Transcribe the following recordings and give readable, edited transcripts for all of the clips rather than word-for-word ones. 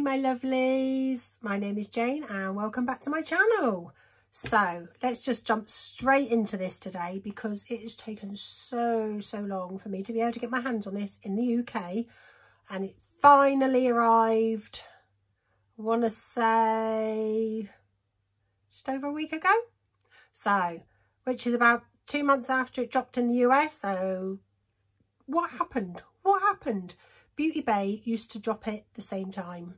Hi my lovelies, my name is Jane and welcome back to my channel. So let's just jump straight into this today because it has taken so long for me to be able to get my hands on this in the UK, and it finally arrived, I want to say just over a week ago, so which is about 2 months after it dropped in the US. So what happened? Beauty Bay used to drop it the same time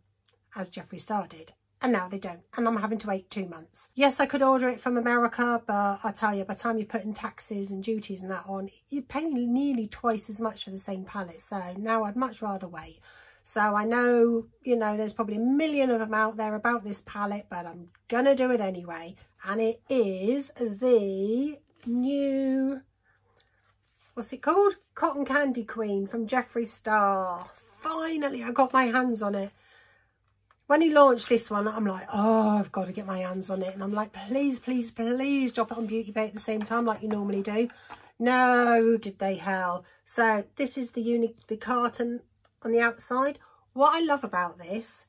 as Jeffree Star did, and now they don't, and I'm having to wait 2 months. Yes, I could order it from America, but I tell you, by the time you put in taxes and duties and that on, you're paying nearly twice as much for the same palette. So now I'd much rather wait. So I know, you know, there's probably a million of them out there about this palette, but I'm gonna do it anyway. And it is the new, what's it called? Cotton Candy Queen from Jeffree Star. Finally, I got my hands on it. When he launched this one, I'm like, oh, I've got to get my hands on it. And I'm like, please drop it on Beauty Bay at the same time like you normally do. No, did they hell. So this is the carton on the outside. What I love about this,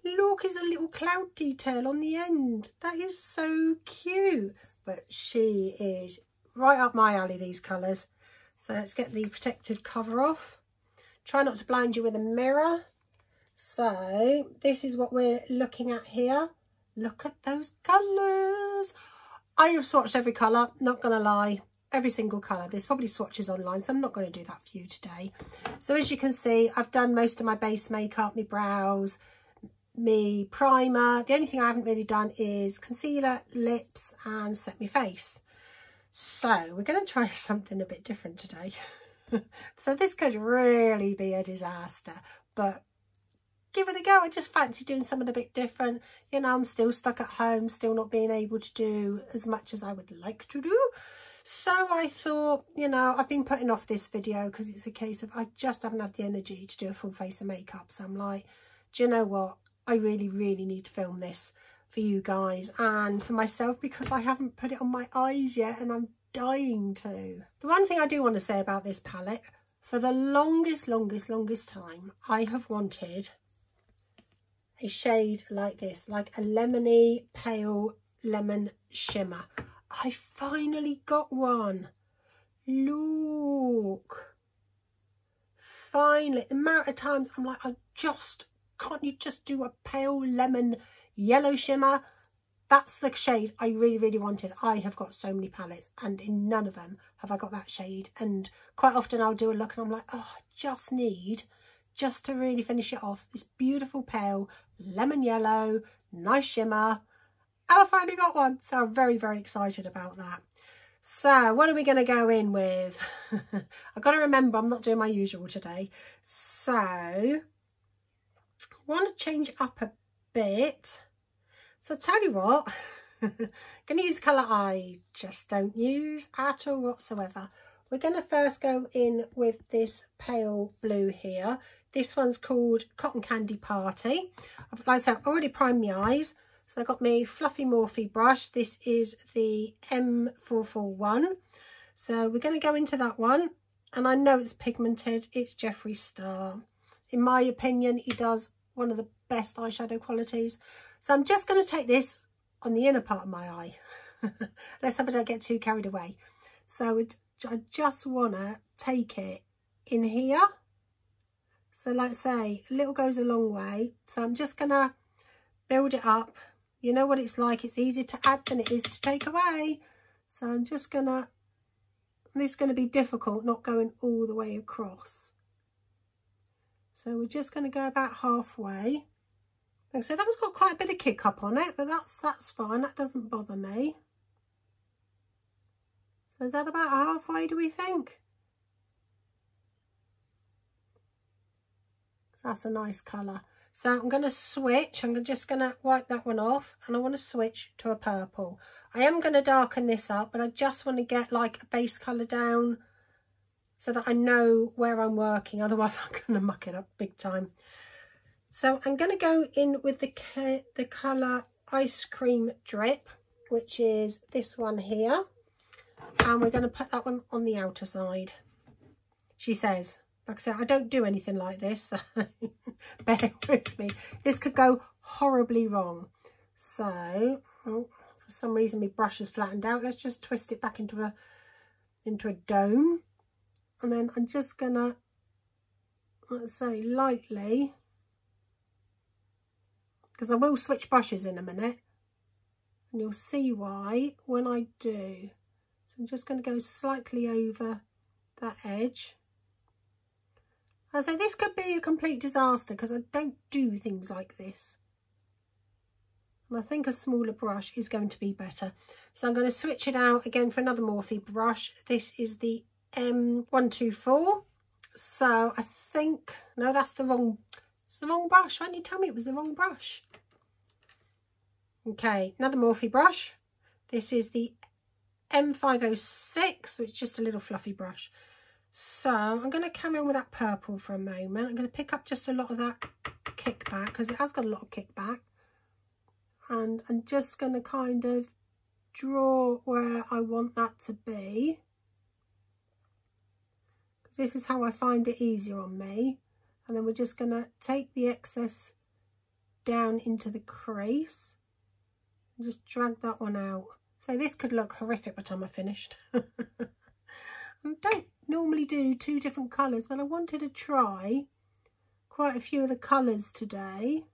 look, is a little cloud detail on the end. That is so cute. But she is right up my alley, these colours. So let's get the protective cover off. Try not to blind you with a mirror. So this is what we're looking at here. Look at those colours. I have swatched every colour, not going to lie. Every single colour. There's probably swatches online, so I'm not going to do that for you today. So as you can see, I've done most of my base makeup, my brows, my primer. The only thing I haven't really done is concealer, lips and set my face. So we're going to try something a bit different today. So this could really be a disaster, but give it a go. I just fancy doing something a bit different. You know, I'm still stuck at home, still not being able to do as much as I would like to do. So I thought, you know, I've been putting off this video because it's a case of I just haven't had the energy to do a full face of makeup. So I'm like, do you know what? I really need to film this for you guys and for myself because I haven't put it on my eyes yet and I'm dying to. The one thing I do want to say about this palette, for the longest time, I have wanted a shade like this, like a lemony pale lemon shimmer. I finally got one. Look, finally. The amount of times I'm like, can't you just do a pale lemon yellow shimmer? That's the shade I really wanted. I have got so many palettes and in none of them have I got that shade, and quite often I'll do a look and I'm like, oh, I just need, just to really finish it off, this beautiful pale lemon yellow, nice shimmer, and I finally got one. So I'm very excited about that. So what are we going to go in with? I've got to remember I'm not doing my usual today. So I want to change up a bit. So tell you what, I'm going to use colour I just don't use at all whatsoever. We're going to first go in with this pale blue here. This one's called Cotton Candy Party. Like I said, I've already primed my eyes. So I got my Fluffy Morphe brush. This is the M441. So we're going to go into that one. And I know it's pigmented. It's Jeffree Star. In my opinion, he does one of the best eyeshadow qualities. So I'm just going to take this on the inner part of my eye. Let's hope I don't get too carried away. So I just want to take it in here. So like I say, a little goes a long way. So I'm just going to build it up. You know what it's like. It's easier to add than it is to take away. So I'm just going to, this is going to be difficult not going all the way across. So we're just going to go about halfway. Like I said, that one's got quite a bit of kick up on it, but that's fine. That doesn't bother me. So is that about halfway, do we think? So that's a nice colour. So I'm going to switch. I'm just going to wipe that one off and I want to switch to a purple. I am going to darken this up, but I just want to get like a base colour down so that I know where I'm working. Otherwise I'm going to muck it up big time. So I'm going to go in with the colour Ice Cream Drip, which is this one here. And we're going to put that one on the outer side. She says, Like I said, I don't do anything like this, so bear with me. This could go horribly wrong. So, oh, for some reason my brush is flattened out. Let's just twist it back into a dome. And then I'm just gonna, let's say, lightly, because I will switch brushes in a minute, and you'll see why when I do. So I'm just going to go slightly over that edge. I say this could be a complete disaster because I don't do things like this. And I think a smaller brush is going to be better. So I'm going to switch it out again for another Morphe brush. This is the M124. So I think, no, it's the wrong brush. Why didn't you tell me it was the wrong brush? Okay, another Morphe brush. This is the M506, so it's just a little fluffy brush. So I'm going to carry on with that purple for a moment. I'm going to pick up just a lot of that kickback because it has got a lot of kickback. And I'm just going to kind of draw where I want that to be. Because this is how I find it easier on me. And then we're just going to take the excess down into the crease and just drag that one out. So this could look horrific by the time I finished. I don't normally do two different colours, but I wanted to try quite a few of the colours today.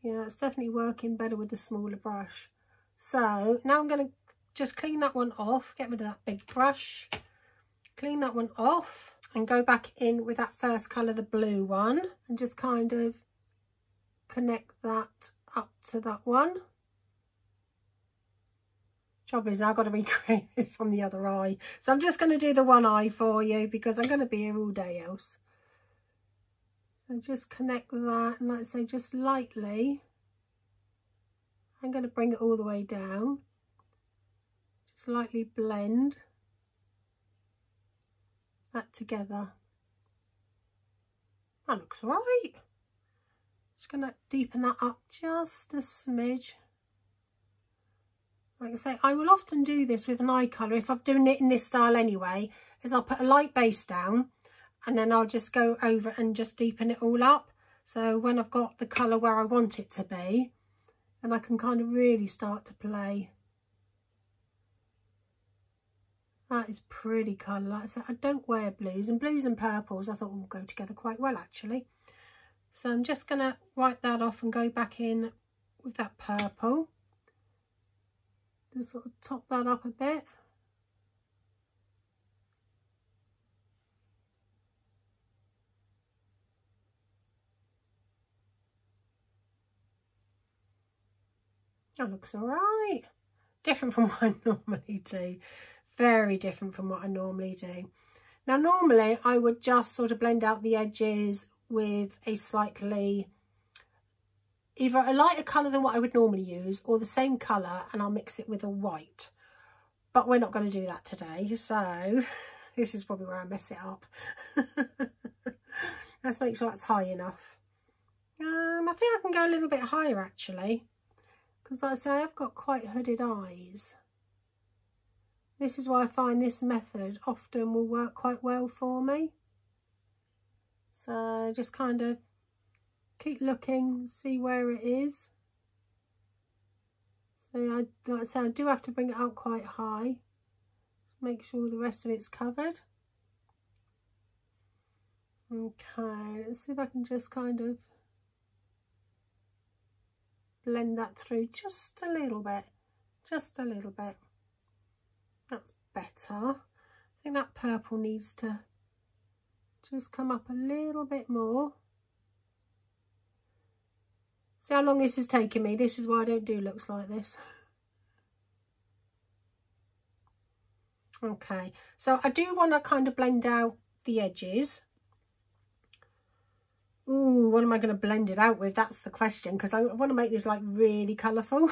Yeah, it's definitely working better with the smaller brush. So now I'm going to just clean that one off, get rid of that big brush, clean that one off and go back in with that first colour, the blue one, and just kind of connect that up to that one. Trouble is, I've got to recreate this on the other eye. So I'm just going to do the one eye for you because I'm going to be here all day else. So just connect that, and like I say, just lightly. I'm going to bring it all the way down. Just lightly blend that together. That looks all right. Just going to deepen that up just a smidge. Like I say, I will often do this with an eye colour if I'm doing it in this style anyway, is I'll put a light base down and then I'll just go over and just deepen it all up. So when I've got the colour where I want it to be, and I can kind of really start to play. That is pretty colour. Like I said, I don't wear blues, and blues and purples I thought will go together quite well actually. So I'm just going to wipe that off and go back in with that purple. Just sort of top that up a bit. That looks all right. Different from what I normally do. Very different from what I normally do. Now normally I would just sort of blend out the edges with a slightly, either a lighter colour than what I would normally use or the same colour, and I'll mix it with a white. But we're not going to do that today, so this is probably where I mess it up. Let's make sure that's high enough. I think I can go a little bit higher actually, because like I say, I have got quite hooded eyes. This is why I find this method often will work quite well for me. So just kind of keep looking, see where it is. So like I say, I do have to bring it out quite high. Just make sure the rest of it's covered. Okay, let's see if I can just kind of blend that through just a little bit. Just a little bit. That's better. I think that purple needs to just come up a little bit more. See how long this is taking me? This is why I don't do looks like this. Okay, so I do want to kind of blend out the edges. Ooh, what am I going to blend it out with? That's the question, because I want to make this like really colourful.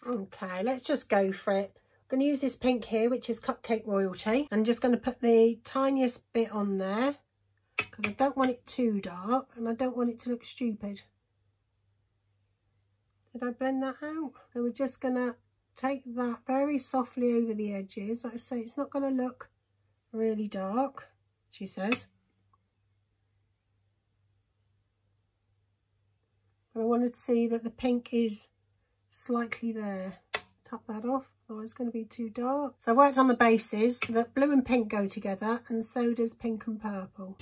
Okay, let's just go for it. I'm going to use this pink here, which is Cupcake Royalty. I'm just going to put the tiniest bit on there because I don't want it too dark and I don't want it to look stupid. Did I blend that out? So we're just going to take that very softly over the edges. Like I say, it's not going to look really dark, she says. But I wanted to see that the pink is slightly there. Tap that off, otherwise it's going to be too dark. So I worked on the bases that blue and pink go together, and so does pink and purple.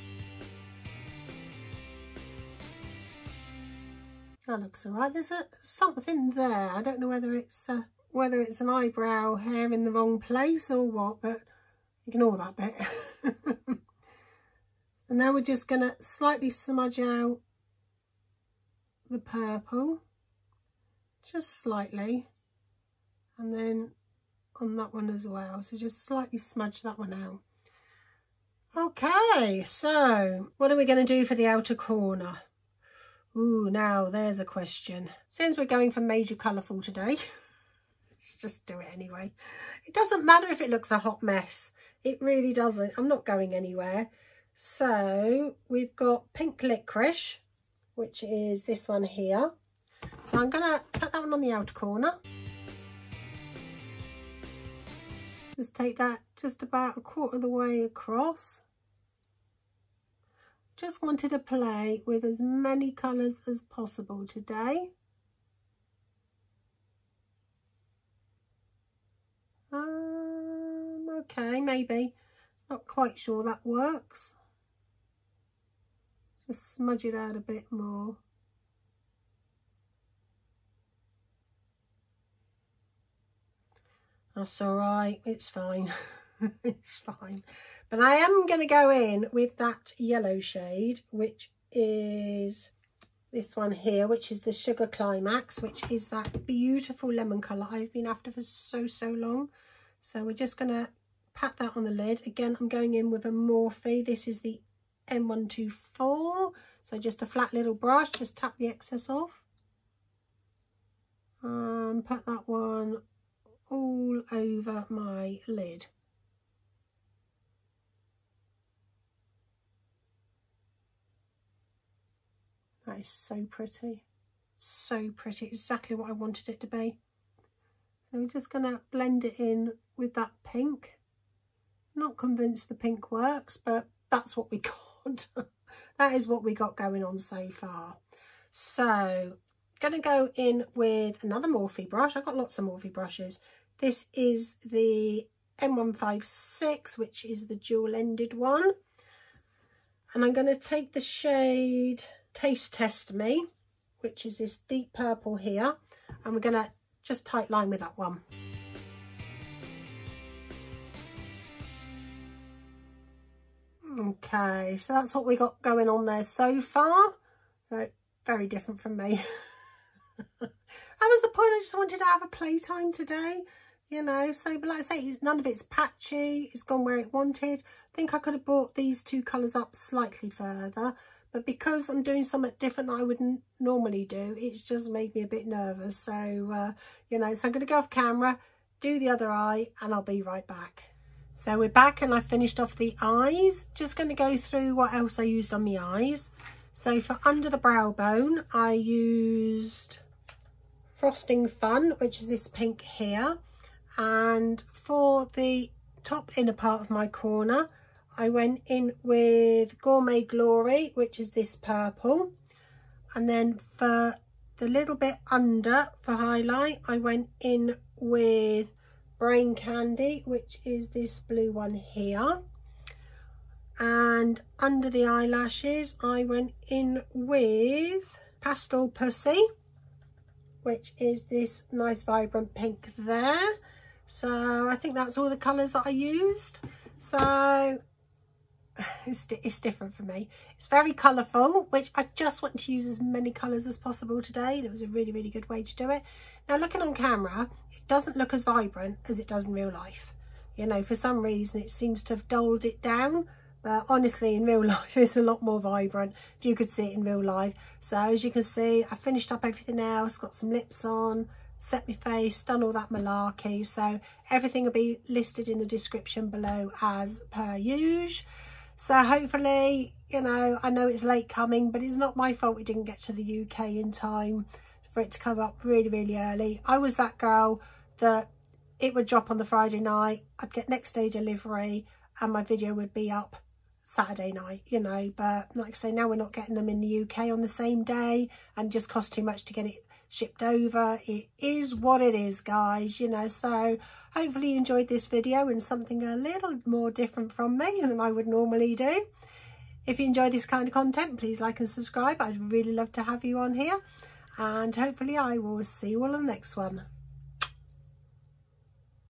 That looks alright. There's something there. I don't know whether it's an eyebrow hair in the wrong place or what, but ignore that bit. And now we're just going to slightly smudge out the purple, just slightly, and then on that one as well. So just slightly smudge that one out. Okay, so what are we going to do for the outer corner? Ooh, now there's a question. Since we're going for major colourful today, let's just do it anyway. It doesn't matter if it looks a hot mess. It really doesn't. I'm not going anywhere. So we've got pink licorice, which is this one here. So I'm going to put that one on the outer corner. Just take that just about a quarter of the way across. Just wanted to play with as many colours as possible today. Okay, maybe. Not quite sure that works. Just smudge it out a bit more. That's all right, it's fine. It's fine. But I am going to go in with that yellow shade, which is this one here, which is the Sugar Climax, which is that beautiful lemon colour I've been after for so long. So we're just going to pat that on the lid. Again, I'm going in with a Morphe. This is the M124. So just a flat little brush, just tap the excess off. Put that one all over my lid. That is so pretty. So pretty. Exactly what I wanted it to be. So we're just going to blend it in with that pink. Not convinced the pink works, but that's what we got. That is what we got going on so far. So going to go in with another Morphe brush. I've got lots of Morphe brushes. This is the M156, which is the dual-ended one. And I'm going to take the shade Taste Test Me, which is this deep purple here. And we're going to just tight line with that one. Okay, so that's what we got going on there so far. So, very different from me. That was the point. I just wanted to have a playtime today, you know. So, but like I say, none of it's patchy. It's gone where it wanted. I think I could have brought these two colours up slightly further, but because I'm doing something different that I wouldn't normally do, it's just made me a bit nervous. So, you know, so I'm going to go off camera, do the other eye, and I'll be right back. So we're back and I finished off the eyes. Just going to go through what else I used on the eyes. So for under the brow bone, I used Frosting Fun, which is this pink here. And for the top inner part of my corner, I went in with Gourmet Glory, which is this purple. And then for the little bit under, for highlight, I went in with Brain Candy, which is this blue one here. And under the eyelashes, I went in with Pastel Pussy, which is this nice vibrant pink there. So I think that's all the colours that I used. So it's different for me. It's very colourful, which I just want to use as many colours as possible today. And it was a really, really good way to do it. Now, looking on camera, it doesn't look as vibrant as it does in real life. You know, for some reason, it seems to have dulled it down. But honestly, in real life, it's a lot more vibrant if you could see it in real life. So as you can see, I finished up everything else, got some lips on, set my face, done all that malarkey. So everything will be listed in the description below as per usual. So hopefully, you know it's late coming, but it's not my fault we didn't get to the UK in time for it to come up really, really early. I was that girl that it would drop on the Friday night, I'd get next day delivery, and my video would be up Saturday night, you know. But like I say, now we're not getting them in the UK on the same day, and it just costs too much to get it shipped over. It is what it is, guys, you know. So hopefully you enjoyed this video and something a little more different from me than I would normally do. If you enjoy this kind of content, please like and subscribe. I'd really love to have you on here, and hopefully I will see you all in the next one.